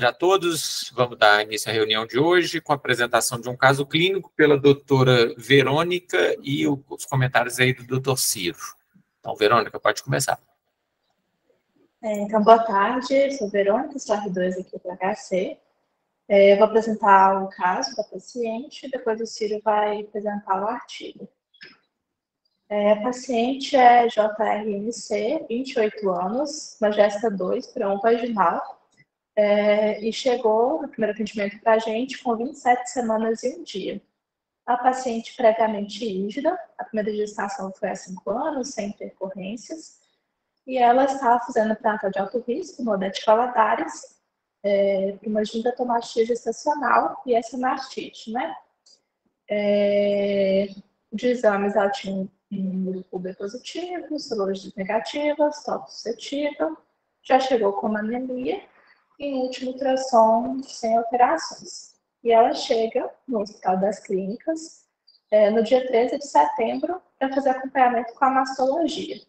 tarde a todos. Vamos dar início à reunião de hoje com a apresentação de um caso clínico pela doutora Verônica e os comentários aí do doutor Ciro. Então, Verônica, pode começar. Então, boa tarde, sou Verônica, sou R2 aqui do HC. Eu vou apresentar o caso da paciente e depois o Ciro vai apresentar o artigo. A paciente é JRNC, 28 anos, Magesta 2, prão vaginal, e chegou no primeiro atendimento para a gente com 27 semanas e um dia. A paciente previamente rígida, a primeira gestação foi há 5 anos, sem intercorrências, e ela estava fazendo pré-natal de alto risco, Odete Valadares, para uma gingivitis gestacional e essa mastite, né? De exames, ela tinha um UB positivo, sorologia negativa, toque suscetível, já chegou com uma anemia e no último ultrassom sem alterações. E ela chega no Hospital das Clínicas no dia 13 de setembro para fazer acompanhamento com a mastologia.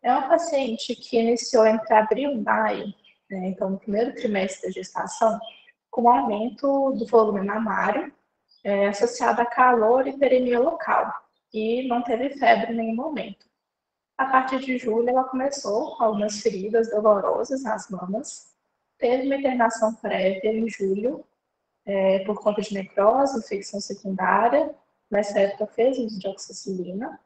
É uma paciente que iniciou entre abril e maio, então no primeiro trimestre da gestação, com aumento do volume mamário, associado a calor e hiperemia local, e não teve febre em nenhum momento. A partir de julho, ela começou com algumas feridas dolorosas nas mamas, teve uma internação prévia em julho, por conta de necrose, infecção secundária, nessa época fez uso de oxacilina,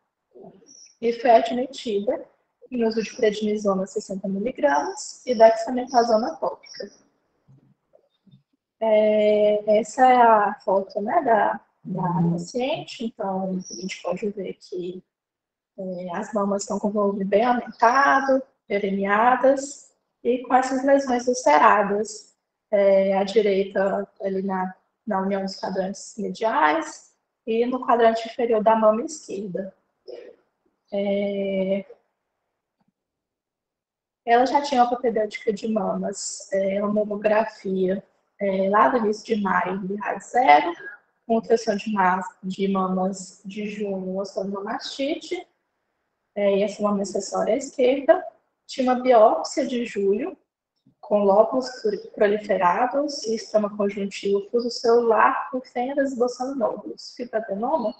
e foi admitida em uso de prednisona 60 mg e dexametasona tópica. Essa é a foto, né, da paciente, então a gente pode ver que as mamas estão com o volume bem aumentado, pereniadas e com essas lesões ulceradas. À direita, ali na união dos quadrantes mediais e no quadrante inferior da mama esquerda. Ela já tinha uma propedêutica de mamas, uma mamografia lá do início de maio, de raio zero, com ultrassom de mamas de junho mostrando uma mastite, e essa mama acessória à esquerda. Tinha uma biópsia de julho, com lóbulos proliferados, estômago conjuntivo, fuso celular, com fendas esboçando nódulos, fibroadenoma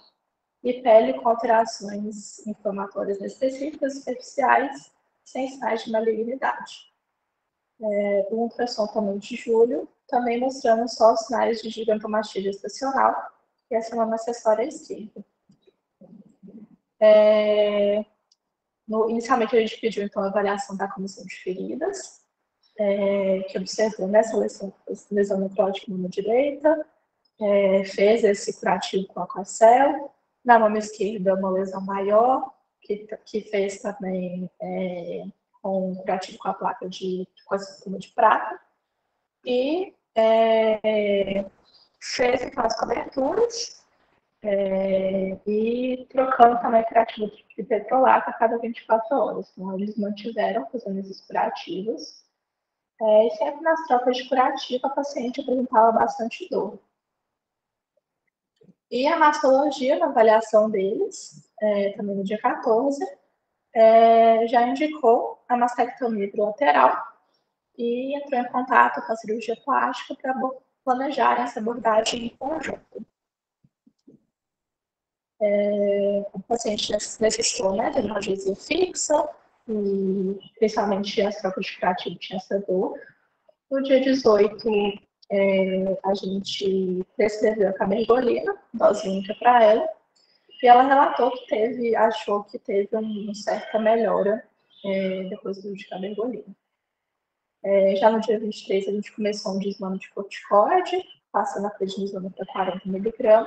e pele com alterações inflamatórias específicas, superficiais, sem sinais de malignidade. O ultrassom também de julho, também mostrando só os sinais de gigantomastia gestacional, e essa mama acessória à esquerda. Inicialmente, a gente pediu, então, a avaliação da comissão de feridas, que observou nessa lesão necrótica na mão direita, fez esse curativo com Aquacel. Na mão esquerda, uma lesão maior, que fez também com um curativo com a placa com a sistema de prata. E fez então as coberturas e trocando também curativo de petrolato a cada 24 horas. Então, eles mantiveram fazendo esses curativos. E sempre nas trocas de curativo, a paciente apresentava bastante dor. E a mastologia, na avaliação deles, também no dia 14, já indicou a mastectomia bilateral e entrou em contato com a cirurgia plástica para planejar essa abordagem em conjunto. O paciente necessitou, né, de analgesia fixa, e principalmente as trocas de curativo tinham essa dor. No dia 18, a gente prescreveu a cabergolina, dose única para ela, e ela relatou que achou que teve uma certa melhora depois do uso de cabergolina. Já no dia 23, a gente começou um desmame de corticoide, passando a prednisona para 40 mg.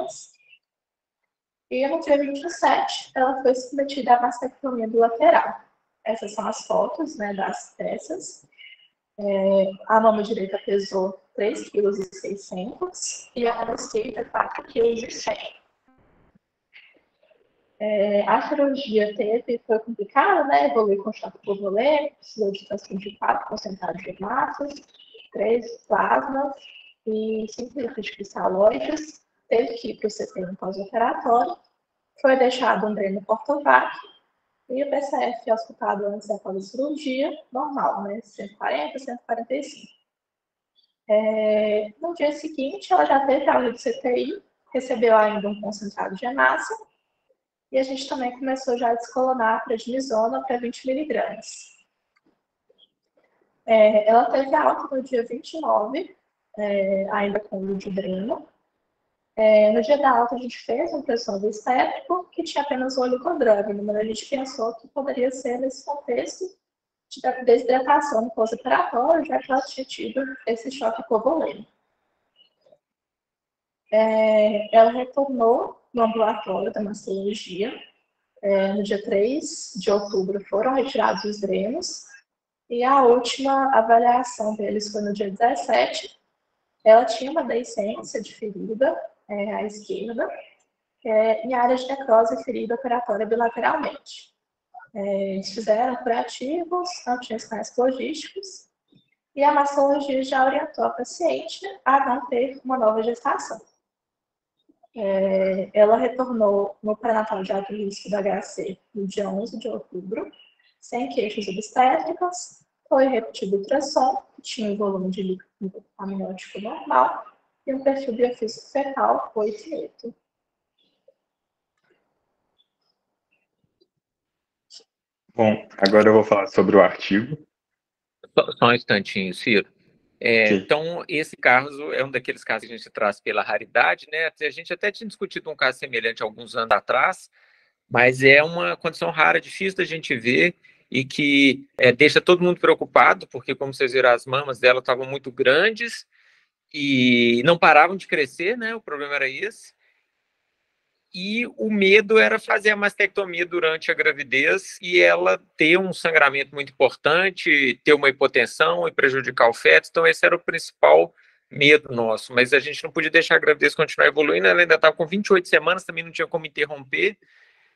E no dia 27, ela foi submetida à mastectomia bilateral. Essas são as fotos, né, das peças. A mama direita pesou 3,6 kg e a mama esquerda 4,1 kg. A cirurgia foi complicada, né? Evoluiu com choque borboleta, precisou de transfusão de 4 concentrados de hemácias, 3 plasmas e 5 litros de cristalóides. Teve que ir para o CT pós-operatório. Foi deixado um dreno portovac e o PCF auscultado antes e após a cirurgia, normal, né? 140, 145. No dia seguinte, ela já teve alta de CTI, recebeu ainda um concentrado de hemácia, e a gente também começou já a descolonar a prednisona para 20 miligramas. Ela teve alta no dia 29, ainda com ludibrino. No dia da alta, a gente fez uma pressão do obstétrico, que tinha apenas o oligodrug, mas a gente pensou que poderia ser nesse contexto de desidratação no pós-operatório, já que ela tinha tido esse choque hipovolêmico. Ela retornou no ambulatório da mastologia. No dia 3 de outubro foram retirados os drenos, e a última avaliação deles foi no dia 17. Ela tinha uma deiscência de ferida à esquerda, e área de necrose e ferida operatória bilateralmente. Eles fizeram curativos, antiescais logísticos, e a mastologia já orientou a paciente a não ter uma nova gestação. Ela retornou no pré-natal de alto risco da HC no dia 11 de outubro, sem queixas obstétricas, foi repetido o ultrassom, que tinha um volume de líquido amniótico normal, e um perfil biofísico fetal 8,8. Bom, agora eu vou falar sobre o artigo. Só um instantinho, Ciro. Ok. Então, esse caso é um daqueles casos que a gente traz pela raridade, né? A gente até tinha discutido um caso semelhante alguns anos atrás, mas é uma condição rara, difícil da gente ver e que deixa todo mundo preocupado, porque, como vocês viram, as mamas dela estavam muito grandes e não paravam de crescer, né? O problema era esse. E o medo era fazer a mastectomia durante a gravidez e ela ter um sangramento muito importante, ter uma hipotensão e prejudicar o feto. Então, esse era o principal medo nosso. Mas a gente não podia deixar a gravidez continuar evoluindo. Ela ainda estava com 28 semanas, também não tinha como interromper.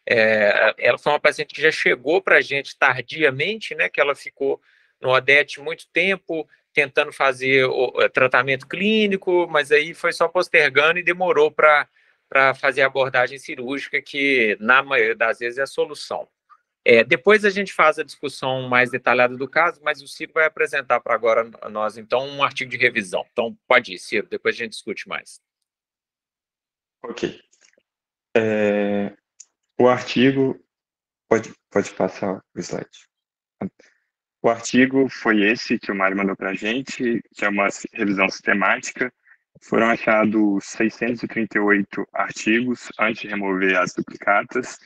Ela foi uma paciente que já chegou para a gente tardiamente, né? Que ela ficou no ODET muito tempo, tentando fazer o tratamento clínico, mas aí foi só postergando e demorou para fazer a abordagem cirúrgica, que na maioria das vezes é a solução. Depois a gente faz a discussão mais detalhada do caso, mas o Ciro vai apresentar para agora nós, então, um artigo de revisão. Então, pode ir, Ciro, depois a gente discute mais. Ok. O artigo... Pode passar o slide. O artigo foi esse que o Mário mandou para a gente, que é uma revisão sistemática. Foram achados 638 artigos antes de remover as duplicatas.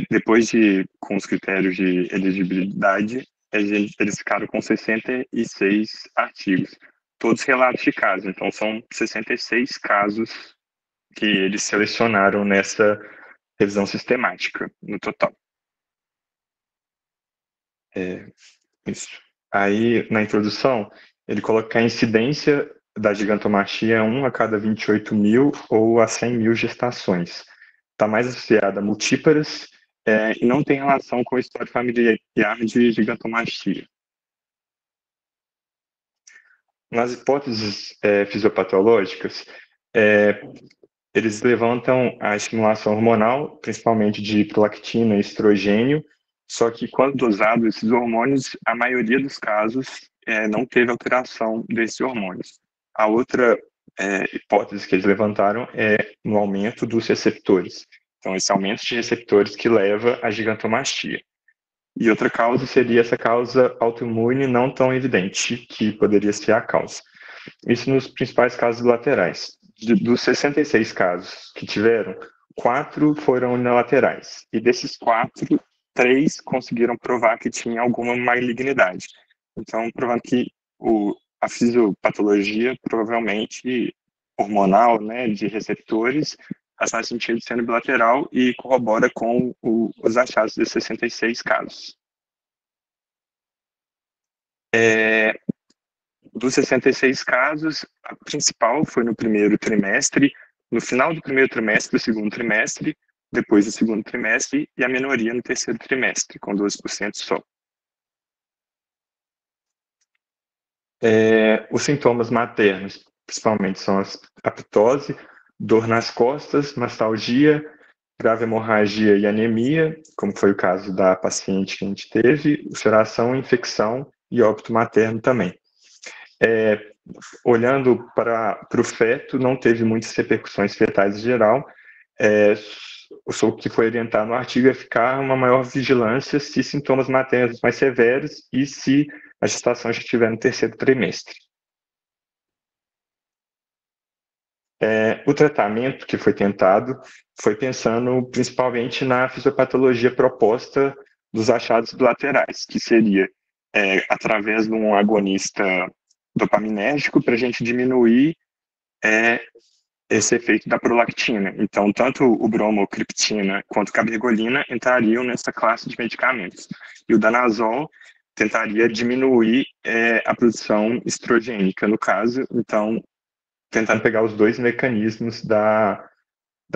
Depois com os critérios de elegibilidade, eles ficaram com 66 artigos, todos relatos de casos. Então, são 66 casos que eles selecionaram nessa revisão sistemática, no total. Isso. Aí, na introdução, ele coloca que a incidência da gigantomastia é 1 a cada 28 mil ou a 100 mil gestações. Está mais associada a multíparas e não tem relação com a história familiar de gigantomastia. Nas hipóteses fisiopatológicas, eles levantam a estimulação hormonal, principalmente de prolactina e estrogênio, só que quando dosados esses hormônios, a maioria dos casos não teve alteração desses hormônios. A outra hipótese que eles levantaram é no aumento dos receptores. Então, esse aumento de receptores que leva à gigantomastia. E outra causa seria essa causa autoimune não tão evidente, que poderia ser a causa. Isso nos principais casos bilaterais. Dos 66 casos que tiveram, 4 foram unilaterais. E desses 4, 3 conseguiram provar que tinha alguma malignidade. Então, provando que a fisiopatologia, provavelmente hormonal, né, de receptores, faz sentido sendo bilateral e corrobora com os achados de 66 casos. Dos 66 casos, a principal foi no primeiro trimestre, no final do primeiro trimestre, do segundo trimestre, depois do segundo trimestre, e a minoria no terceiro trimestre, com 12% só. Os sintomas maternos, principalmente, são a ptose, dor nas costas, mastalgia, grave hemorragia e anemia, como foi o caso da paciente que a gente teve, ulceração, infecção e óbito materno também. olhando para o feto, não teve muitas repercussões fetais em geral. O que foi orientado no artigo é ficar uma maior vigilância se sintomas maternos mais severos e se a gestação já estiver no terceiro trimestre. O tratamento que foi tentado foi pensando principalmente na fisiopatologia proposta dos achados bilaterais, que seria através de um agonista dopaminérgico para a gente diminuir esse efeito da prolactina. Então, tanto o bromocriptina quanto a cabergolina entrariam nessa classe de medicamentos. E o danazol tentaria diminuir a produção estrogênica, no caso, então, tentando pegar os dois mecanismos da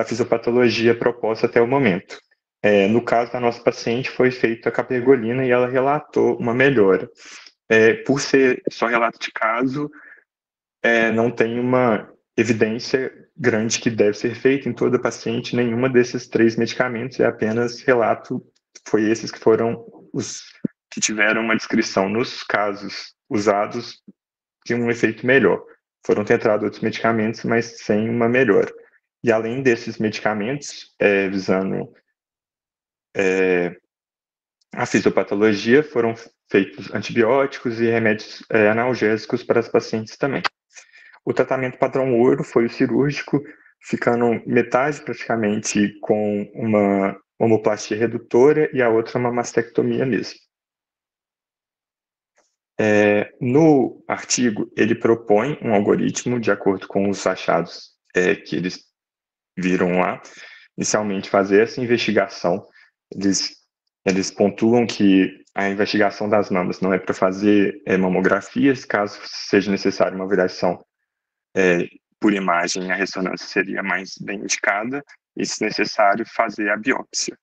fisiopatologia proposta até o momento. No caso da nossa paciente, foi feita a cabergolina e ela relatou uma melhora. Por ser só relato de caso, não tem uma evidência grande que deve ser feita em toda paciente, nenhuma desses 3 medicamentos, é apenas relato, foi esses que foram os que tiveram uma descrição nos casos usados de um efeito melhor. Foram tentados outros medicamentos, mas sem uma melhora. E além desses medicamentos, visando a fisiopatologia, foram feitos antibióticos e remédios analgésicos para as pacientes também. O tratamento padrão ouro foi o cirúrgico, ficando metade praticamente com uma mamoplastia redutora e a outra uma mastectomia mesmo. No artigo, ele propõe um algoritmo de acordo com os achados que eles viram lá. Inicialmente, fazer essa investigação. Eles pontuam que a investigação das mamas não é para fazer mamografias, caso seja necessário uma avaliação por imagem, a ressonância seria mais bem indicada, e se necessário, fazer a biópsia.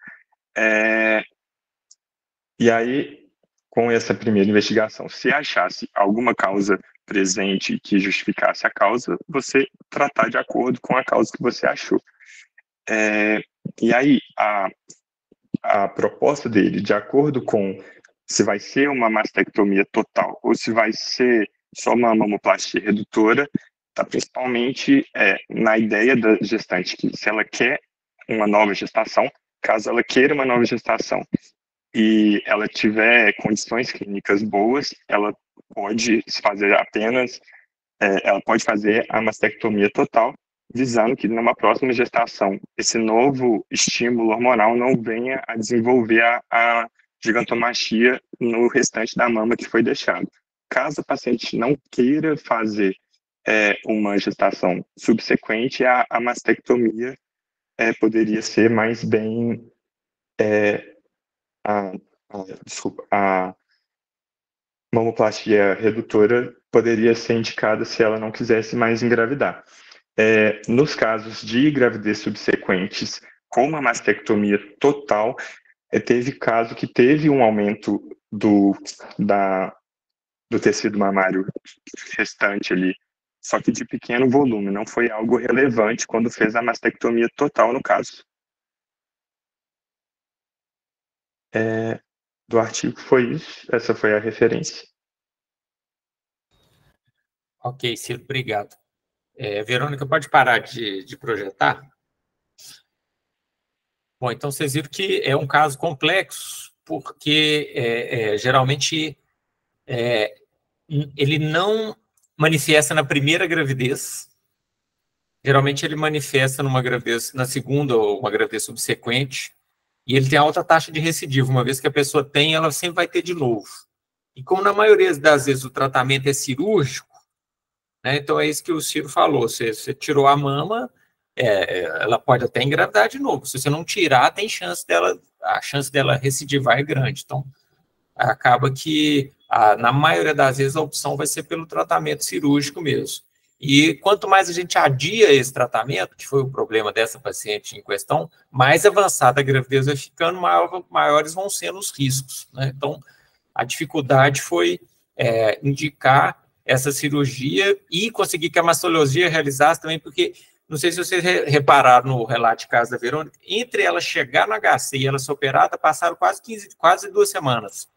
E aí, com essa primeira investigação, se achasse alguma causa presente que justificasse a causa, você tratar de acordo com a causa que você achou. E aí, a proposta dele, de acordo com se vai ser uma mastectomia total ou se vai ser só uma mamoplastia redutora, está principalmente na ideia da gestante, que se ela quer uma nova gestação, caso ela queira uma nova gestação e ela tiver condições clínicas boas, ela pode fazer ela pode fazer a mastectomia total, visando que numa próxima gestação esse novo estímulo hormonal não venha a desenvolver a gigantomastia no restante da mama que foi deixado. Caso a paciente não queira fazer uma gestação subsequente, a mastectomia poderia ser mais bem... a mamoplastia redutora poderia ser indicada se ela não quisesse mais engravidar. Nos casos de gravidez subsequentes com uma mastectomia total, teve caso que teve um aumento do tecido mamário restante ali, só que de pequeno volume, não foi algo relevante quando fez a mastectomia total no caso. Do artigo foi isso, essa foi a referência. Ok, Ciro, obrigado. Verônica, pode parar de projetar? Bom, então vocês viram que é um caso complexo, porque geralmente ele não manifesta na primeira gravidez, geralmente ele manifesta numa gravidez, na segunda ou uma gravidez subsequente, e ele tem alta taxa de recidiva. Uma vez que a pessoa tem, ela sempre vai ter de novo. E como na maioria das vezes o tratamento é cirúrgico, né, então é isso que o Ciro falou, você tirou a mama, ela pode até engravidar de novo. Se você não tirar, tem a chance dela recidivar é grande. Então, acaba que, na maioria das vezes, a opção vai ser pelo tratamento cirúrgico mesmo. E quanto mais a gente adia esse tratamento, que foi o problema dessa paciente em questão, mais avançada a gravidez vai ficando, maiores vão sendo os riscos, né? Então, a dificuldade foi indicar essa cirurgia e conseguir que a mastologia realizasse também, porque, não sei se vocês repararam no relato de caso da Verônica, entre ela chegar no HC e ela ser operada, passaram quase 2 semanas.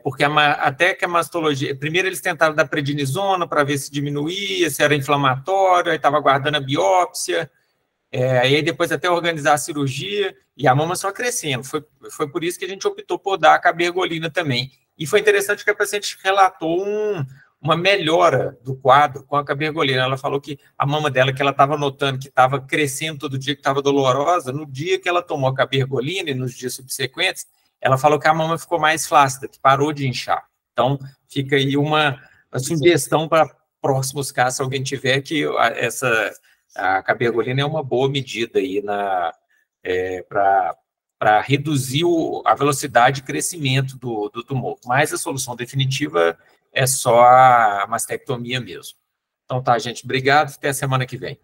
porque até que a mastologia... Primeiro eles tentaram dar prednisona para ver se diminuía, se era inflamatório, aí estava aguardando a biópsia, aí depois até organizar a cirurgia, e a mama só crescendo. Foi por isso que a gente optou por dar a cabergolina também. E foi interessante que a paciente relatou uma melhora do quadro com a cabergolina. Ela falou que a mama dela, que ela estava notando que estava crescendo todo dia, que estava dolorosa, no dia que ela tomou a cabergolina e nos dias subsequentes, ela falou que a mama ficou mais flácida, que parou de inchar. Então, fica aí uma sugestão para próximos casos, se alguém tiver, que a cabergolina é uma boa medida aí para reduzir a velocidade de crescimento do tumor. Mas a solução definitiva é só a mastectomia mesmo. Então tá, gente, obrigado, até a semana que vem.